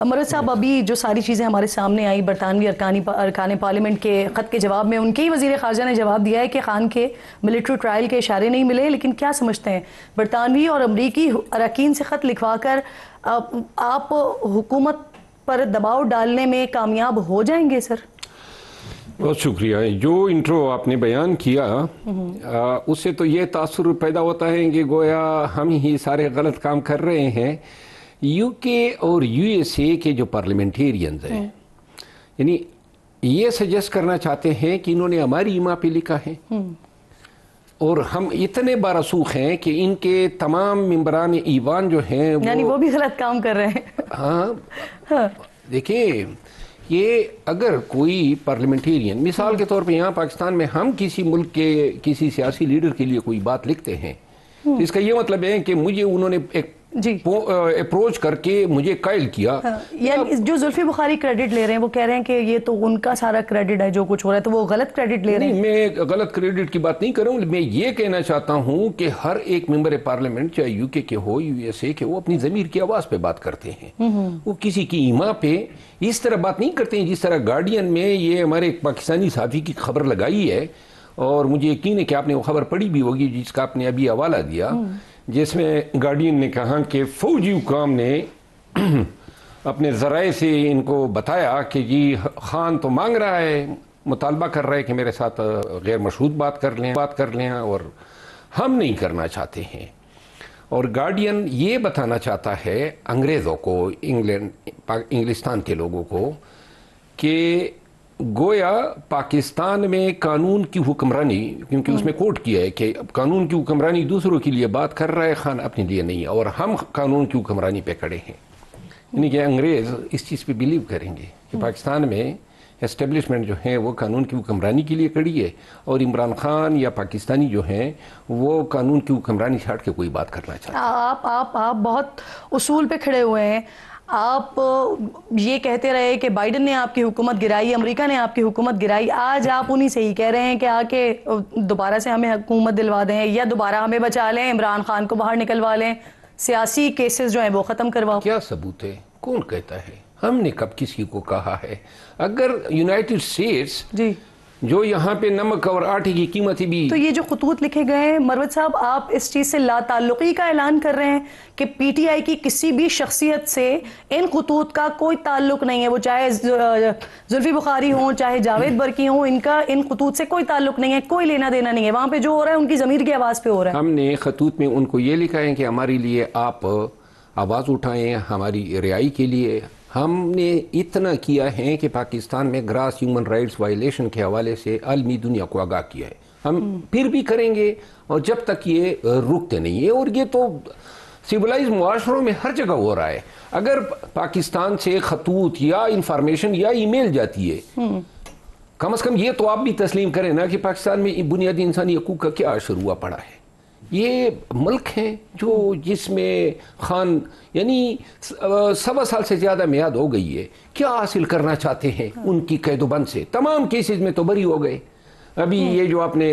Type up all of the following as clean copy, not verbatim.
مرد صاحب، ابھی جو ساری چیزیں ہمارے سامنے آئی برطانوی ارکان پارلیمنٹ کے خط کے جواب میں، ان کے ہی وزیر خارجہ نے جواب دیا ہے کہ خان کے ملٹری ٹرائل کے اشارے نہیں ملے، لیکن کیا سمجھتے ہیں برطانوی اور امریکی اراکین سے خط لکھوا کر آپ حکومت پر دباؤ ڈالنے میں کامیاب ہو جائیں گے سر؟ بہت شکریہ. جو انٹرو آپ نے بیان کیا اس سے تو یہ تاثر پیدا ہوتا ہے کہ گویا ہم ہی سارے غلط کام کر رہے ہیں. یو کے اور یو ایس اے کے جو پارلیمنٹیرینز ہیں یعنی یہ سجیسٹ کرنا چاہتے ہیں کہ انہوں نے ہماری ایما پہ لکھا ہے اور ہم اتنے بارسوخ ہیں کہ ان کے تمام ممبران ایوان جو ہیں یعنی وہ بھی غلط کام کر رہے ہیں. ہاں دیکھیں، یہ اگر کوئی پارلیمنٹیرین مثال کے طور پہ یہاں پاکستان میں ہم کسی ملک کے کسی سیاسی لیڈر کے لیے کوئی بات لکھتے ہیں تو اس کا یہ مطلب ہے کہ مجھے انہوں نے ایک اپروچ کر کے مجھے قائل کیا. یعنی جو زلفی بخاری کریڈٹ لے رہے ہیں وہ کہہ رہے ہیں کہ یہ تو ان کا سارا کریڈٹ ہے جو کچھ ہو رہا ہے، تو وہ غلط کریڈٹ لے رہے ہیں. میں غلط کریڈٹ کی بات نہیں کر رہا ہوں، میں یہ کہنا چاہتا ہوں کہ ہر ایک ممبر پارلیمنٹ چاہے یو کے ہو یو ایس اے کے، وہ اپنی ضمیر کی آواز پہ بات کرتے ہیں. وہ کسی کی ایما پہ اس طرح بات نہیں کرتے ہیں جس طرح گارڈین میں یہ ہمارے ایک پاکستانی صحافی کی خبر لگائی ہے، اور مجھے یقین ہے کہ آپ نے وہ خبر پڑھی بھی ہوگی جس کا آپ نے ابھی حوالہ دیا، جس میں گارڈین نے کہا کہ فوجی حکام نے اپنے ذرائع سے ان کو بتایا کہ جی خان تو مانگ رہا ہے، مطالبہ کر رہا ہے کہ میرے ساتھ غیر مشروط بات کر لیں اور ہم نہیں کرنا چاہتے ہیں. اور گارڈین یہ بتانا چاہتا ہے انگریزوں کو، انگلستان کے لوگوں کو، کہ گویا پاکستان میں قانون کی حکمرانی، کیونکہ اس میں کوٹ کیا ہے کہ قانون کی حکمرانی دوسروں کے لیے بات کر رہا ہے، خان اپنے لیے نہیں ہے، اور ہم قانون کی حکمرانی پہ کھڑے ہیں. یعنی کہ انگریز اس چیز پہ بیلیو کریں گے کہ پاکستان میں اسٹیبلشمنٹ جو ہے وہ قانون کی حکمرانی کے لیے کھڑی ہے، اور عمران خان یا پاکستانی جو ہیں وہ قانون کی حکمرانی سے ہٹ کے کوئی بات کرنا چاہتے ہیں. آپ بہت اصول پہ کھڑے ہوئے ہیں. آپ یہ کہتے رہے کہ بائیڈن نے آپ کی حکومت گرائی، امریکہ نے آپ کی حکومت گرائی، آج آپ انہی سے ہی کہہ رہے ہیں کہ آ کے دوبارہ سے ہمیں حکومت دلوا دیں یا دوبارہ ہمیں بچا لیں، عمران خان کو باہر نکلوا لیں، سیاسی کیسز جو ہیں وہ ختم کرواؤ. کیا ثبوت ہے؟ کون کہتا ہے؟ ہم نے کب کسی کو کہا ہے؟ اگر یونائٹڈ اسٹیٹس جو یہاں پہ نمک اور آٹے کی قیمتیں بھی، تو یہ جو خطوط لکھے گئے ہیں مروت صاحب، آپ اس چیز سے لا تعلقی کا اعلان کر رہے ہیں کہ پی ٹی آئی کی کسی بھی شخصیت سے ان خطوط کا کوئی تعلق نہیں ہے، وہ چاہے زلفی بخاری ہوں چاہے جاوید برقی ہوں، ان کا ان خطوط سے کوئی تعلق نہیں ہے، کوئی لینا دینا نہیں ہے، وہاں پہ جو ہو رہا ہے ان کی ضمیر کی آواز پہ ہو رہا ہے. ہم نے خطوط میں ان کو یہ لکھا ہے کہ ہمارے لیے آپ آواز اٹھائیں، ہماری رہائی کے لیے. ہم نے اتنا کیا ہے کہ پاکستان میں گراس ہیومن رائٹس وائلیشن کے حوالے سے عالمی دنیا کو آگاہ کیا ہے. ہم پھر بھی کریں گے، اور جب تک یہ رکتے نہیں ہے، اور یہ تو سیولائز معاشروں میں ہر جگہ ہو رہا ہے. اگر پاکستان سے خطوط یا انفارمیشن یا ای میل جاتی ہے، کم از کم یہ تو آپ بھی تسلیم کریں نا کہ پاکستان میں بنیادی انسانی حقوق کا کیا اثر ہوا پڑا ہے. یہ ملک ہے جس میں خان یعنی 1.25 سال سے زیادہ میعاد ہو گئی ہے. کیا حاصل کرنا چاہتے ہیں ان کی قید و بند سے؟ تمام کیسز میں تو بری ہو گئے. ابھی یہ جو آپ نے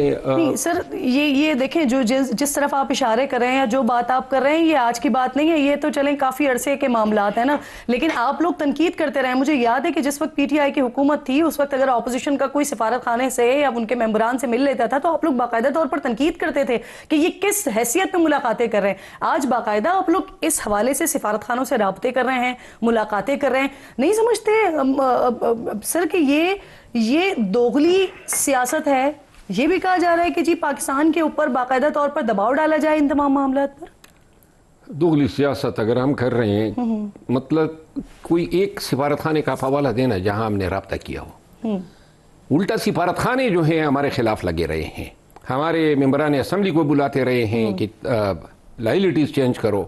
سر یہ دیکھیں، جو جس طرف آپ اشارے کر رہے ہیں، جو بات آپ کر رہے ہیں، یہ آج کی بات نہیں ہے، یہ تو چلیں کافی عرصے کے معاملات ہیں نا. لیکن آپ لوگ تنقید کرتے رہے. مجھے یاد ہے کہ جس وقت پی ٹی آئی کی حکومت تھی، اس وقت اگر اپوزیشن کا کوئی سفارت خانے سے یا ان کے ممبران سے مل لیتا تھا تو آپ لوگ باقاعدہ طور پر تنقید کرتے تھے کہ یہ کس حیثیت میں ملاقاتیں کر رہے ہیں. آج باقاعدہ آپ لوگ اس حوالے سے سفارت خانوں سے رابطے کر رہے ہیں، ملاقاتیں کر رہے ہیں. نہیں سمجھتے سر کہ یہ دوغلی سیاست ہے؟ یہ بھی کہا جا رہا ہے کہ جی پاکستان کے اوپر باقاعدہ طور پر دباؤ ڈالا جائے ان تمام معاملات پر. دوغلی سیاست اگر ہم کر رہے ہیں، مطلب کوئی ایک سفارت خانے کا حوالہ دینا جہاں ہم نے رابطہ کیا ہو. الٹا سفارت خانے جو ہیں ہمارے خلاف لگے رہے ہیں، ہمارے ممبران اسمبلی کو بلاتے رہے ہیں کہ لائلٹیز چینج کرو.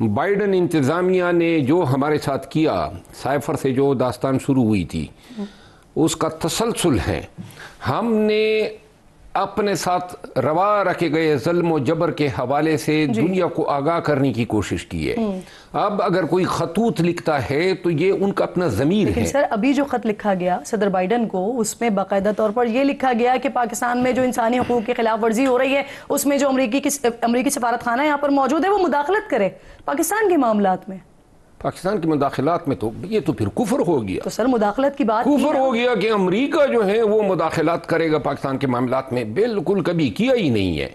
بائیڈن انتظامیہ نے جو ہمارے ساتھ کیا، سائفر سے جو داستان شروع ہوئی تھی اس کا تسلسل ہے. ہم نے اپنے ساتھ روا رکھے گئے ظلم و جبر کے حوالے سے دنیا کو آگاہ کرنے کی کوشش کی ہے. اب اگر کوئی خطوط لکھتا ہے تو یہ ان کا اپنا ضمیر ہے. سر ابھی جو خط لکھا گیا صدر بائیڈن کو، اس میں باقاعدہ طور پر یہ لکھا گیا کہ پاکستان میں جو انسانی حقوق کی خلاف ورزی ہو رہی ہے، اس میں جو امریکی سفارت خانہ یہاں پر موجود ہے وہ مداخلت کرے پاکستان کے معاملات میں. پاکستان کی مداخلات میں تو یہ تو پھر کفر ہو گیا. تو سر مداخلت کی بات کفر ہو گیا کہ امریکہ جو ہے وہ مداخلات کرے گا پاکستان کے معاملات میں. بالکل کبھی کیا ہی نہیں ہے.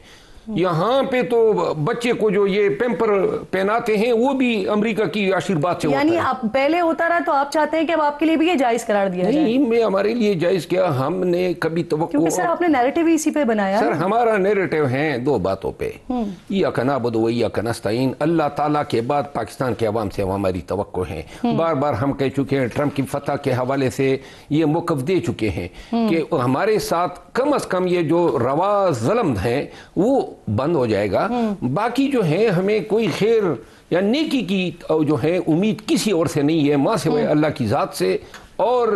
یہاں پہ تو بچے کو جو یہ پیمپر پہناتے ہیں وہ بھی امریکہ کی آشیرواد سے ہوتا ہے. یعنی آپ پہلے ہوتا رہا تو آپ چاہتے ہیں کہ اب آپ کے لیے بھی یہ جائز قرار دیا جائے؟ نہیں, میں ہمارے لیے جائز کیا, ہم نے کبھی توقع, کیونکہ سر آپ نے نیریٹو ہی اسی پہ بنایا. سر ہمارا نیریٹو ہے دو باتوں پہ, ایاک نعبد و ایاک نستعین. اللہ تعالیٰ کے بعد پاکستان کے عوام سے ہماری توقع ہے. بار بار ہم کہہ چکے ہیں, ٹرمپ کی فتح کے حوالے سے یہ موقف دے چکے ہیں کہ ہمارے ساتھ کم از کم یہ جو روا ظلم ہیں وہ بند ہو جائے گا. باقی جو ہے ہمیں کوئی خیر یا نیکی کی جو ہے امید کسی اور سے نہیں ہے ماں سوائے اللہ کی ذات سے اور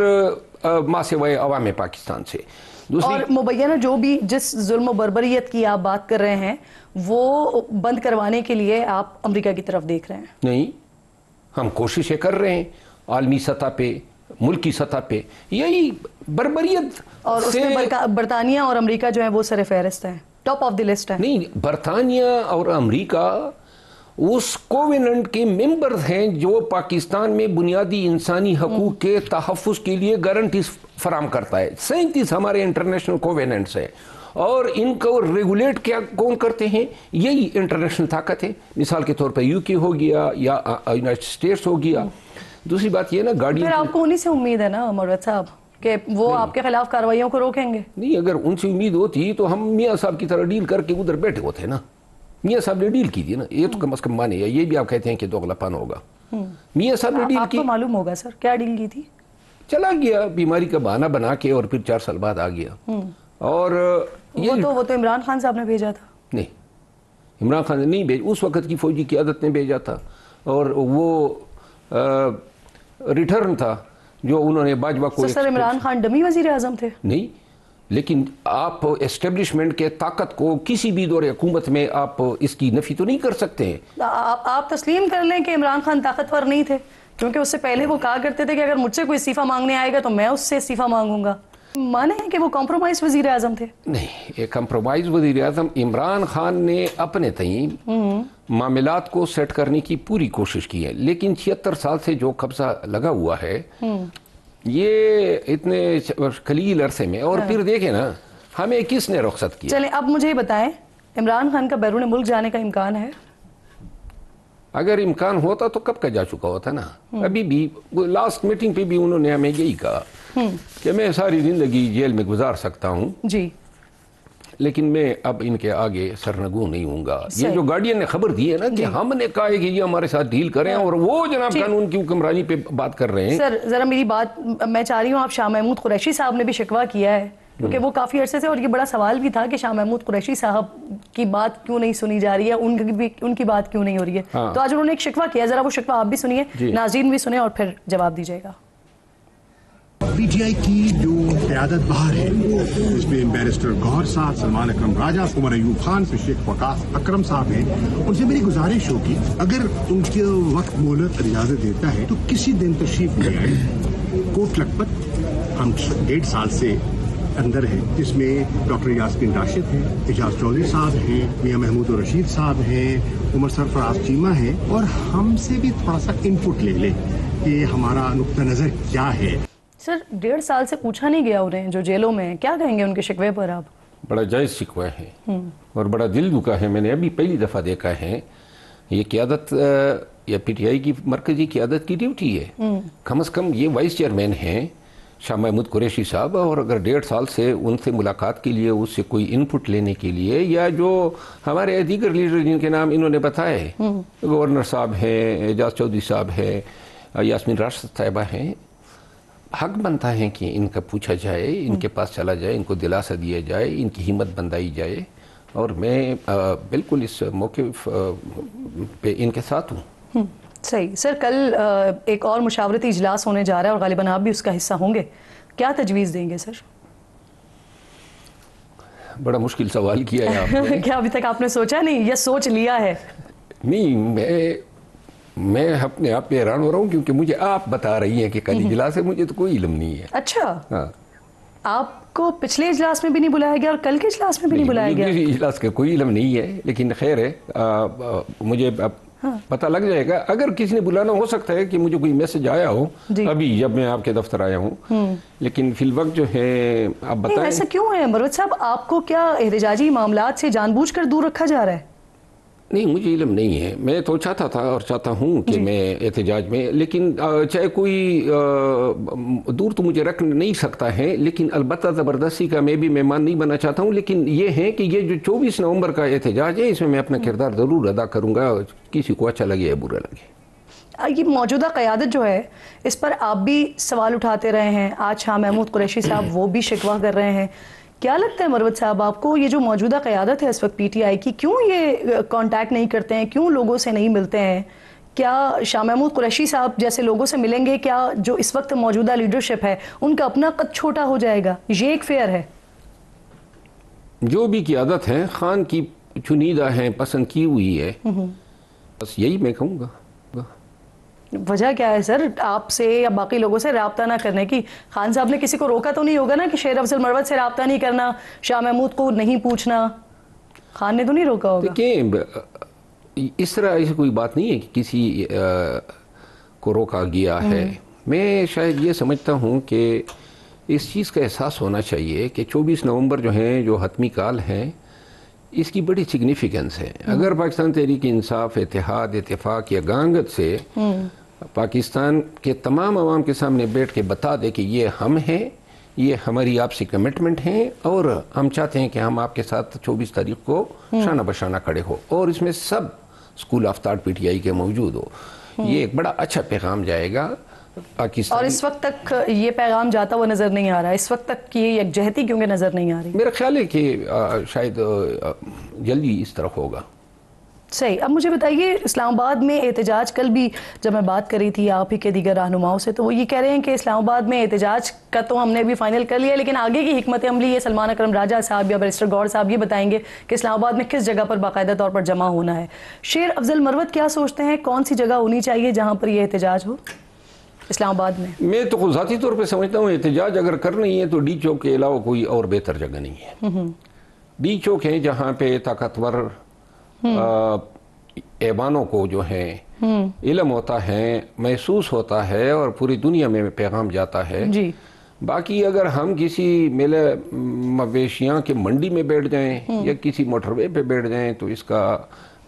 ماں سوائے عوام پاکستان سے. اور مبینہ جو بھی جس ظلم و بربریت کی آپ بات کر رہے ہیں وہ بند کروانے کے لیے آپ امریکہ کی طرف دیکھ رہے ہیں؟ نہیں, ہم کوششیں کر رہے ہیں عالمی سطح پہ, ملکی سطح پہ. یہی بربریت اور اس میں برطانیہ اور امریکہ جو ہے وہ سر فہرست ہیں, ٹاپ آف دی لسٹ ہے. نہیں, برطانیہ اور امریکہ اس کوویننٹ کے ممبرز ہیں جو پاکستان میں بنیادی انسانی حقوق کے تحفظ کے لیے گارنٹیز فراہم کرتا ہے. 37 ہمارے انٹرنیشنل کوویننٹس ہیں اور ان کو ریگولیٹ کیا کون کرتے ہیں؟ یہی انٹرنیشنل طاقت ہے. مثال کے طور پر یو کے ہو گیا یا یونائٹڈ اسٹیٹس ہو گیا. دوسری بات یہ نا گاڑی, پھر آپ کو انہی سے امید ہے نا مروت صاحب کہ وہ آپ کے خلاف کارروائیوں کو روکیں گے؟ نہیں, اگر ان سے امید ہوتی تو ہم میاں صاحب کی طرح ڈیل کر کے ادھر بیٹھے ہوتے نا. میاں صاحب نے ڈیل کی تھی نا, یہ تو کم از کم مانے. یہ بھی آپ کہتے ہیں کہ دوغلا پن ہوگا. میاں صاحب نے ڈیل کی. آپ کو معلوم ہوگا سر کیا ڈیل کی تھی؟ چلا گیا بیماری کا بہانہ بنا کے اور پھر 4 سال بعد آ گیا. اور وہ تو عمران خان صاحب نے بھیجا تھا. نہیں, عمران خان نے نہیں بھیجا, اس وقت کی فوجی قیادت نے بھیجا تھا. اور وہ ریٹرن تھا جو انہوں نے باجوہ کو. سر عمران خان ڈمی وزیر اعظم تھے؟ نہیں, لیکن آپ اسٹیبلشمنٹ کے طاقت کو کسی بھی دور حکومت میں آپ اس کی نفی تو نہیں کر سکتے ہیں. آپ تسلیم کر لیں کہ عمران خان طاقتور نہیں تھے, کیونکہ اس سے پہلے وہ کہا کرتے تھے کہ اگر مجھ سے کوئی استعفیٰ مانگنے آئے گا تو میں اس سے استعفیٰ مانگوں گا. مانے ہیں کہ وہ کمپرومائز وزیر اعظم تھے؟ نہیں, یہ کمپرومائز وزیر اعظم عمران خان نے اپنے تئیں معاملات کو سیٹ کرنے کی پوری کوشش کی ہے, لیکن 76 سال سے جو قبضہ لگا ہوا ہے یہ اتنے قلیل عرصے میں, اور پھر دیکھیں نا ہمیں کس نے رخصت کیا. چلیں اب مجھے بتائیں, عمران خان کا بیرون ملک جانے کا امکان ہے؟ اگر امکان ہوتا تو کب کا جا چکا ہوتا نا. ابھی بھی لاسٹ میٹنگ پہ بھی انہوں نے ہمیں یہی کہا کہ میں ساری زندگی جیل میں گزار سکتا ہوں جی, لیکن میں اب ان کے آگے سرنگوں نہیں ہوں گا. یہ جو گارڈین نے خبر دی ہے نا کہ ہم نے کہا ہے کہ یہ ہمارے ساتھ ڈیل کریں, اور وہ جناب قانون کی حکمرانی پہ بات کر رہے ہیں. سر ذرا میری بات میں چاہ رہی ہوں, آپ شاہ محمود قریشی صاحب نے بھی شکوہ کیا ہے کیونکہ وہ کافی عرصے سے, اور یہ بڑا سوال بھی تھا کہ شاہ محمود قریشی صاحب کی بات کیوں نہیں سنی جا رہی ہے, ان کی بات کیوں نہیں ہو رہی ہے. تو آج انہوں نے ایک شکوہ کیا, ذرا وہ شکوہ آپ بھی سنیے, ناظرین بھی سنیں اور پھر جواب دیجیے گا. پی ٹی آئی کی جو قیادت باہر ہے اس میں بیرسٹر گوہر صاحب, سلمان اکرم راجہ, عمر ایوب خان, پھر شیخ وقاص اکرم صاحب ہیں, ان سے میری گزارش ہوگی اگر ان کے وقت مہلت اجازت دیتا ہے تو کسی دن تشریف لے آئے. کوٹ لکھپت ہم 1.5 سال سے اندر ہے, جس میں ڈاکٹر یاسمین راشد ہیں, اعجاز چودھری صاحب ہیں, میاں محمود الرشید صاحب ہیں, عمر سرفراز چیمہ ہیں, اور ہم سے بھی تھوڑا سا انپٹ لے لیں کہ ہمارا نقطہ نظر کیا ہے. سر 1.5 سال سے پوچھا نہیں گیا انہیں جو جیلوں میں ہیں, کیا کہیں گے ان کے شکوے پر آپ؟ بڑا جائز شکوہ ہے اور بڑا دل دکھا ہے. میں نے ابھی پہلی دفعہ دیکھا ہے. یہ قیادت یا پی ٹی آئی کی مرکزی قیادت کی ڈیوٹی ہے. کم از کم یہ وائس چیئرمین ہیں شاہ محمود قریشی صاحب, اور اگر 1.5 سال سے ان سے ملاقات کے لیے, اس سے کوئی انپٹ لینے کے لیے, یا جو ہمارے دیگر لیڈر جن کے نام انہوں نے بتائے, گورنر صاحب ہیں, اعجاز چودھری صاحب ہیں, یاسمین راشد صاحبہ ہیں, حق بنتا ہے کہ ان کا پوچھا جائے, ان کے پاس چلا جائے, ان کو دلاسا دیا جائے, ان کی ہمت بندائی جائے. اور میں بالکل اس موقف پہ ان کے ساتھ ہوں. صحیح. سر کل ایک اور مشاورتی اجلاس ہونے جا رہا ہے اور غالباً آپ بھی اس کا حصہ ہوں گے, کیا تجویز دیں گے سر؟ بڑا مشکل سوال کیا ہے آپ نے. کیا ابھی تک آپ نے سوچا نہیں یا سوچ لیا ہے؟ نہیں, میں اپنے آپ پہ حیران ہو رہا ہوں کیونکہ مجھے آپ بتا رہی ہیں کہ کل اجلاس ہے, مجھے تو کوئی علم نہیں ہے. اچھا, ہاں, آپ کو پچھلے اجلاس میں بھی نہیں بلایا گیا اور کل کے اجلاس میں بھی نہیں بلایا گیا؟ اجلاس کا کوئی علم نہیں ہے, لیکن خیر ہے, مجھے پتہ لگ جائے گا. اگر کسی نے بلانا ہو سکتا ہے کہ مجھے کوئی میسج آیا ہو ابھی جب میں آپ کے دفتر آیا ہوں, لیکن فی الوقت جو ہے آپ بتائیں. ایسا کیوں ہے مروت صاحب, آپ کو کیا احتجاجی معاملات سے جان بوجھ کر دور رکھا جا رہا ہے؟ نہیں, مجھے علم نہیں ہے. میں تو چاہتا تھا اور چاہتا ہوں کہ میں احتجاج میں, لیکن چاہے کوئی دور تو مجھے رکھ نہیں سکتا ہے, لیکن البتہ زبردستی کا میں بھی مہمان نہیں بننا چاہتا ہوں. لیکن یہ ہے کہ یہ جو 24 نومبر کا احتجاج ہے, اس میں میں اپنا کردار ضرور ادا کروں گا, کسی کو اچھا لگے یا برا لگے. یہ موجودہ قیادت جو ہے اس پر آپ بھی سوال اٹھاتے رہے ہیں, آج شاہ محمود قریشی صاحب وہ بھی شکوہ کر رہے ہیں. کیا لگتا ہے مروت صاحب آپ کو, یہ جو موجودہ قیادت ہے اس وقت پی ٹی آئی کی, کیوں یہ کانٹیکٹ نہیں کرتے ہیں, کیوں لوگوں سے نہیں ملتے ہیں؟ کیا شاہ محمود قریشی صاحب جیسے لوگوں سے ملیں گے, کیا جو اس وقت موجودہ لیڈرشپ ہے ان کا اپنا قد چھوٹا ہو جائے گا؟ یہ ایک فیئر ہے. جو بھی قیادت ہے خان کی چنیدہ ہیں, پسند کی ہوئی ہے, بس یہی میں کہوں گا. وجہ کیا ہے سر آپ سے یا باقی لوگوں سے رابطہ نہ کرنے کی؟ خان صاحب نے کسی کو روکا تو نہیں ہوگا نا کہ شیر افضل مروت سے رابطہ نہیں کرنا, شاہ محمود کو نہیں پوچھنا؟ خان نے تو نہیں روکا ہوگا. دیکھیں, اس طرح ایسی کوئی بات نہیں ہے کہ کسی کو روکا گیا ہے. میں شاید یہ سمجھتا ہوں کہ اس چیز کا احساس ہونا چاہیے کہ 24 نومبر جو ہیں, جو حتمی کال ہے, اس کی بڑی سگنیفیکنس ہے. اگر پاکستان تحریک انصاف اتحاد اتفاق یا گانگت سے پاکستان کے تمام عوام کے سامنے بیٹھ کے بتا دے کہ یہ ہم ہیں, یہ ہماری آپسی کمٹمنٹ ہیں, اور ہم چاہتے ہیں کہ ہم آپ کے ساتھ 24 تاریخ کو شانہ بشانہ کھڑے ہو, اور اس میں سب school of thought P T I کے موجود ہو, یہ ایک بڑا اچھا پیغام جائے گا پاکستان. اور اس وقت تک یہ پیغام جاتا ہوا نظر نہیں آ رہا, اس وقت تک یہ یکجہتی کیونکہ نظر نہیں آ رہی؟ میرا خیال ہے کہ شاید جلدی اس طرح ہوگا. صحیح. اب مجھے بتائیے, اسلام آباد میں احتجاج, کل بھی جب میں بات کری تھی آپ ہی کے دیگر رہنماؤں سے, تو وہ یہ کہہ رہے ہیں کہ اسلام آباد میں احتجاج کا تو ہم نے بھی فائنل کر لیا, لیکن آگے کی حکمت عملی یہ سلمان اکرم راجہ صاحب یا بیرسٹر گور صاحب یہ بتائیں گے کہ اسلام آباد میں کس جگہ پر باقاعدہ طور پر جمع ہونا ہے. شیر افضل مروت کیا سوچتے ہیں, کون سی جگہ ہونی چاہیے جہاں پر یہ احتجاج ہو اسلام آباد میں؟ میں تو ذاتی طور پہ سمجھتا ہوں احتجاج اگر کرنا ہی ہے تو ڈی چوک کے علاوہ کوئی اور بہتر جگہ نہیں ہے. ڈی چوک ہے جہاں پہ طاقتور ایوانوں کو جو ہے علم ہوتا ہے, محسوس ہوتا ہے, اور پوری دنیا میں پیغام جاتا ہے. باقی اگر ہم کسی میلے مویشیاں کے منڈی میں بیٹھ جائیں یا کسی موٹر وے پہ بیٹھ جائیں تو اس کا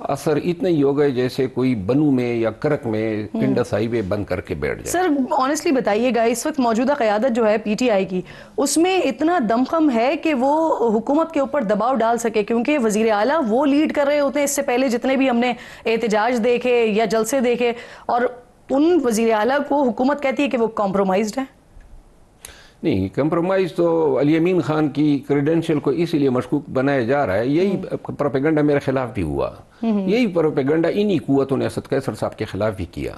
اثر اتنا ہی ہوگا جیسے کوئی بنو میں یا کرک میں انڈس ہائی وے بند کر کے بیٹھ جائے. سر آنیسٹلی بتائیے گا, اس وقت موجودہ قیادت جو ہے پی ٹی آئی کی, اس میں اتنا دمخم ہے کہ وہ حکومت کے اوپر دباؤ ڈال سکے؟ کیونکہ وزیر اعلیٰ وہ لیڈ کر رہے ہوتے ہیں اس سے پہلے جتنے بھی ہم نے احتجاج دیکھے یا جلسے دیکھے, اور ان وزیر اعلیٰ کو حکومت کہتی ہے کہ وہ کمپرومائزڈ ہیں. نہیں, کمپرومائز تو علی امین خان کی کریڈنشل کو اسی لیے مشکوک بنایا جا رہا ہے. یہی پروپیگنڈا میرے خلاف بھی ہوا, یہی پروپیگنڈا انہی قوتوں نے اسد قیصر صاحب کے خلاف بھی کیا,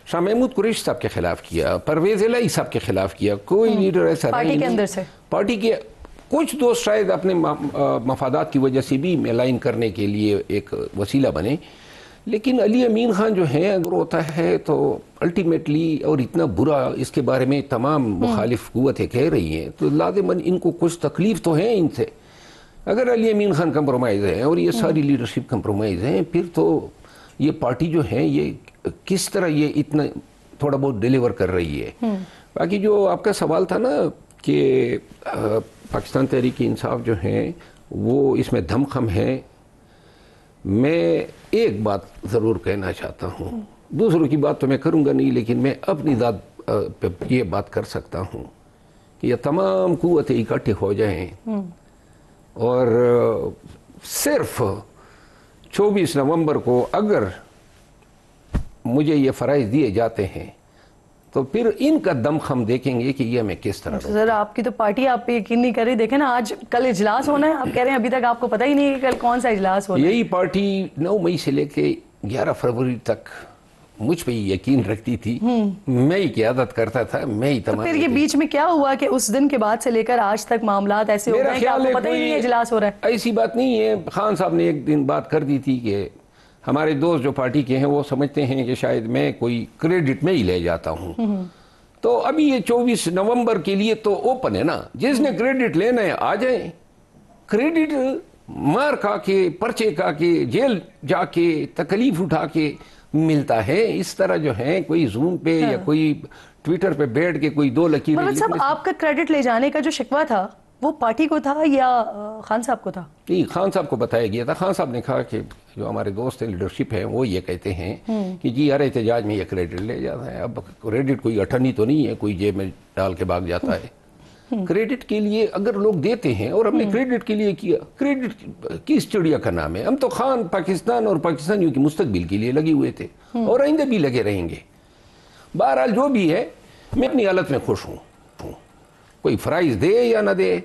شاہ محمود قریشی صاحب کے خلاف کیا, پرویز الہی صاحب کے خلاف کیا. کوئی لیڈر ایسا پارٹی کے اندر سے, پارٹی کے کچھ دوست شاید اپنے مفادات کی وجہ سے بھی لائن کرنے کے لیے ایک وسیلہ بنے, لیکن علی امین خان جو ہیں اگر ہوتا ہے تو الٹیمیٹلی, اور اتنا برا اس کے بارے میں تمام مخالف قوتیں کہہ رہی ہیں, تو لازماً ان کو کچھ تکلیف تو ہے ان سے. اگر علی امین خان کمپرومائز ہیں اور یہ ساری لیڈرشپ کمپرومائز ہیں, پھر تو یہ پارٹی جو ہے یہ کس طرح یہ اتنا تھوڑا بہت ڈیلیور کر رہی ہے. باقی جو آپ کا سوال تھا نا کہ پاکستان تحریک انصاف جو ہیں وہ اس میں دھمخم ہے, میں ایک بات ضرور کہنا چاہتا ہوں, دوسروں کی بات تو میں کروں گا نہیں, لیکن میں اپنی ذات پہ یہ بات کر سکتا ہوں کہ یہ تمام قوتیں اکٹھے ہو جائیں اور صرف 24 نومبر کو اگر مجھے یہ فرائض دیے جاتے ہیں تو پھر ان کا دمخم دیکھیں گے کہ یہ میں کس طرح. سر آپ کی تو پارٹی آپ پہ یقین نہیں کر رہی, دیکھیں نا آج کل اجلاس ہونا ہے, آپ کہہ رہے ہیں ابھی تک آپ کو پتہ ہی نہیں ہے کہ کل کون سا اجلاس ہونا ہے. یہی پارٹی 9 مئی سے لے کے 11 فروری تک مجھ پہ یقین رکھتی تھی, میں ہی قیادت کرتا تھا, میں ہی تمام. پھر یہ بیچ میں کیا ہوا کہ اس دن کے بعد سے لے کر آج تک معاملات ایسے ہو گئے کہ آپ کو پتہ ہی نہیں ہے اجلاس ہو رہا ہے؟ ایسی بات نہیں ہے. خان صاحب نے ایک دن بات کر دی تھی کہ ہمارے دوست جو پارٹی کے ہیں وہ سمجھتے ہیں کہ شاید میں کوئی کریڈٹ میں ہی لے جاتا ہوں. تو ابھی یہ 24 نومبر کے لیے تو اوپن ہے نا, جس نے کریڈٹ لینا ہے آ جائیں. کریڈٹ مار کھا کے, پرچے کھا کے, جیل جا کے, تکلیف اٹھا کے ملتا ہے. اس طرح جو ہے کوئی زوم پہ یا کوئی ٹویٹر پہ بیٹھ کے کوئی دو لکیریں مروت صاحب آپ کا کریڈٹ لے جانے کا جو شکوہ تھا وہ پارٹی کو تھا یا خان صاحب کو تھا؟ نہیں، خان صاحب کو بتایا گیا تھا. خان صاحب نے کہا کہ جو ہمارے دوست ہیں لیڈرشپ ہیں وہ یہ کہتے ہیں کہ جی ہر احتجاج میں یہ کریڈٹ لے جاتا ہے. اب کریڈٹ کوئی اٹھنی تو نہیں ہے کوئی جیب میں ڈال کے بھاگ جاتا ہے. کریڈٹ کے لیے اگر لوگ دیتے ہیں اور ہم نے کریڈٹ کے لیے کیا، کریڈٹ کس چڑیا کا نام ہے؟ ہم تو خان پاکستان اور پاکستانیوں کی مستقبل کے لیے لگے ہوئے تھے اور آئندہ بھی لگے رہیں گے. بہرحال جو بھی ہے میں اپنی حالت میں خوش ہوں. کوئی فرائض دے یا نہ دے،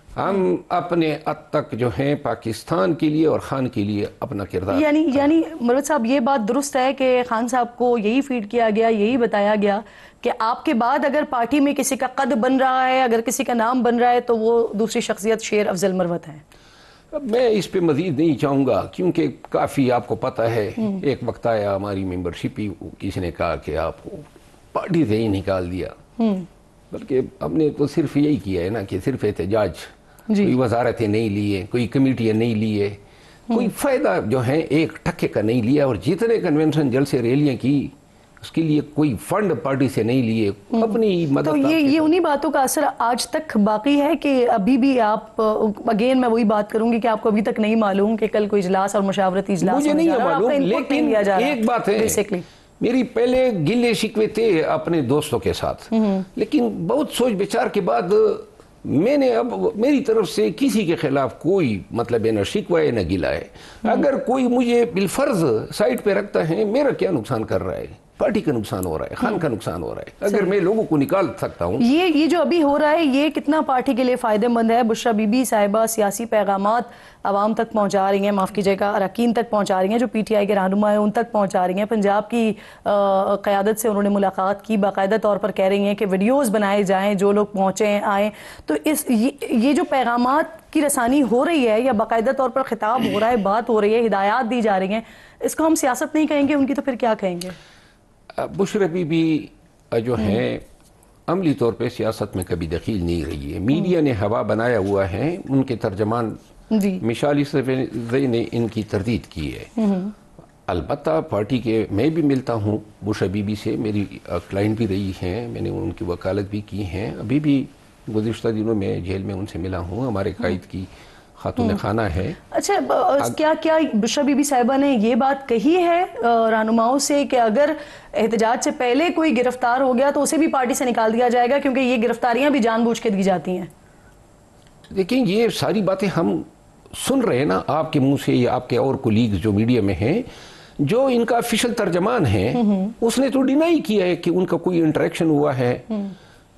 ہم اپنے حد تک جو ہیں پاکستان کے لیے اور خان کے لیے اپنا کردار. یعنی مروت صاحب یہ بات درست ہے کہ خان صاحب کو یہی فیڈ کیا گیا، یہی بتایا گیا کہ آپ کے بعد اگر پارٹی میں کسی کا قد بن رہا ہے، اگر کسی کا نام بن رہا ہے تو وہ دوسری شخصیت شیر افضل مروت ہیں. اب میں اس پہ مزید نہیں چاہوں گا کیونکہ کافی آپ کو پتہ ہے ایک وقت آیا ہماری ممبرشپ ہی کسی نے کہا کہ آپ کو پارٹی سے ہی نکال دیا. بلکہ ہم نے تو صرف یہی کیا ہے نا کہ صرف احتجاج، کوئی وزارتیں نہیں لیے، کوئی کمیٹیاں نہیں لیے، کوئی فائدہ جو ہے ایک ٹکے کا نہیں لیا. اور جتنے کنونشن جلسے ریلیاں کی اس کے لیے کوئی فنڈ پارٹی سے نہیں لیے، اپنی مدد. تو یہ انہی باتوں کا اثر آج تک باقی ہے کہ ابھی بھی آپ، اگین میں وہی بات کروں گی کہ آپ کو ابھی تک نہیں معلوم کہ کل کوئی اجلاس اور مشاورتی اجلاس مجھے نہیں ہے معلوم، لیکن ایک بات ہے میری پہلے گلے شکوے تھے اپنے دوستوں کے ساتھ، لیکن بہت سوچ بچار کے بعد میں نے اب میری طرف سے کسی کے خلاف کوئی مطلب ہے نہ شکوہ ہے نہ گلہ ہے. اگر کوئی مجھے بالفرض سائٹ پہ رکھتا ہے، میرا کیا نقصان کر رہا ہے؟ پارٹی کا نقصان ہو رہا ہے، خان کا نقصان ہو رہا ہے. اگر میں لوگوں کو نکال سکتا ہوں، یہ جو ابھی ہو رہا ہے یہ کتنا پارٹی کے لیے فائدہ مند ہے؟ بشریٰ بی بی صاحبہ سیاسی پیغامات عوام تک پہنچا رہی ہیں، معاف کیجیے گا اراکین تک پہنچا رہی ہیں، جو پی ٹی آئی کے رہنما ہیں ان تک پہنچا رہی ہیں. پنجاب کی قیادت سے انہوں نے ملاقات کی، باقاعدہ طور پر کہہ رہی ہیں کہ ویڈیوز بنائے جائیں، جو لوگ پہنچیں آئیں. تو یہ جو پیغامات کی رسانی ہو رہی ہے یا باقاعدہ طور پر خطاب ہو رہا ہے، بات ہو رہی ہے، ہدایات دی جا رہی ہیں، اس کو ہم سیاست نہیں کہیں گے، ان کی تو پھر کیا کہیں گے؟ بشریٰ بی بی جو ہیں عملی طور پہ سیاست میں کبھی دخیل نہیں رہی ہے. میڈیا نے ہوا بنایا ہوا ہے، ان کے ترجمان مشال یوسفزئی نے ان کی تردید کی ہے. البتہ پارٹی کے میں بھی ملتا ہوں بشریٰ بی بی سے، میری کلائنٹ بھی رہی ہیں، میں نے ان کی وکالت بھی کی ہیں. ابھی بھی گزشتہ دنوں میں جیل میں ان سے ملا ہوں. ہمارے قائد کی خاتون خانہ ہے. اچھا، کیا بشریٰ بی بی صاحبہ نے یہ بات کہی ہے رہنماؤں سے کہ اگر احتجاج سے پہلے کوئی گرفتار ہو گیا تو اسے بھی پارٹی سے نکال دیا جائے گا، کیونکہ یہ گرفتاریاں بھی جان بوجھ کے دی جاتی ہیں؟ دیکھیں یہ ساری باتیں ہم سن رہے ہیں نا آپ کے منہ سے یا آپ کے اور کولیگز جو میڈیا میں ہیں. جو ان کا آفیشل ترجمان ہے اس نے تو ڈینائی کیا ہے کہ ان کا کوئی انٹریکشن ہوا ہے.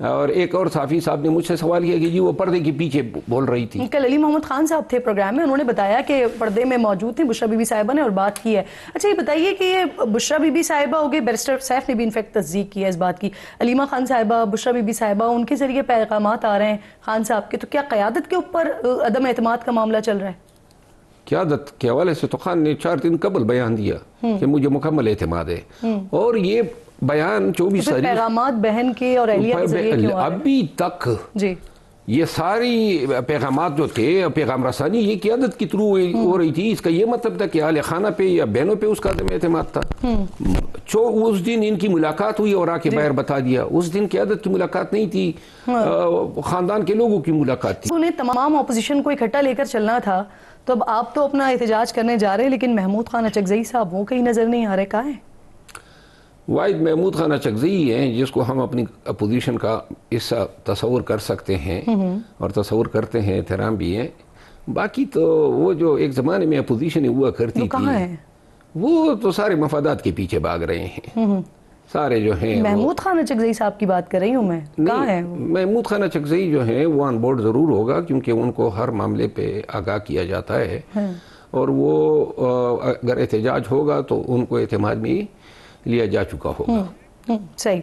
اور ایک اور صحافی صاحب نے مجھ سے سوال کیا کہ جی وہ پردے کے پیچھے بول رہی تھی. کل علی محمد خان صاحب تھے پروگرام میں، انہوں نے بتایا کہ پردے میں موجود تھیں بشریٰ بی بی صاحبہ نے اور بات کی ہے. اچھا یہ بتائیے کہ یہ بشریٰ بی بی صاحبہ ہو گئی، بیرسٹر سیف نے بھی انفیکٹ تصدیق کی ہے اس بات کی، علیمہ خان صاحبہ، بشریٰ بی بی صاحبہ، ان کے ذریعے پیغامات آ رہے ہیں خان صاحب کے، تو کیا قیادت کے اوپر عدم اعتماد کا معاملہ چل رہا ہے؟ قیادت کے حوالے سے تو خان نے 4 دن قبل بیان دیا کہ مجھے مکمل اعتماد ہے. اور یہ بیان 24 تاریخ پیغامات بہن کے اور اہلیہ کے ذریعے کیوں آ رہے ہیں؟ ابھی تک یہ ساری پیغامات جو تھے پیغام رسانی یہ قیادت کی تھرو ہو رہی تھی. اس کا یہ مطلب تھا کہ اہل خانہ پہ یا بہنوں پہ اس کا عدم اعتماد تھا. اس دن ان کی ملاقات ہوئی اور آ کے باہر بتا دیا. اس دن قیادت کی ملاقات نہیں تھی، خاندان کے لوگوں کی ملاقات تھی. انہیں تمام اپوزیشن کو اکٹھا لے کر چلنا تھا. تو اب آپ تو اپنا احتجاج کرنے جا رہے ہیں، لیکن محمود خان اچکزئی صاحب وہ کہیں نظر نہیں آ رہے، کہاں ہیں؟ واحد محمود خان اچکزئی ہیں جس کو ہم اپنی اپوزیشن کا حصہ تصور کر سکتے ہیں اور تصور کرتے ہیں، احترام بھی ہے. باقی تو وہ جو ایک زمانے میں اپوزیشن ہوا کرتی تھی وہ تو سارے مفادات کے پیچھے بھاگ رہے ہیں سارے جو ہیں. محمود خان اچکزئی صاحب کی بات کر رہی ہوں میں، کہاں ہے؟ محمود خان اچکزئی جو ہیں وہ آن بورڈ ضرور ہوگا کیونکہ ان کو ہر معاملے پہ آگاہ کیا جاتا ہے، اور وہ اگر احتجاج ہوگا تو ان کو اعتماد میں لیا جا چکا ہوگا. صحیح.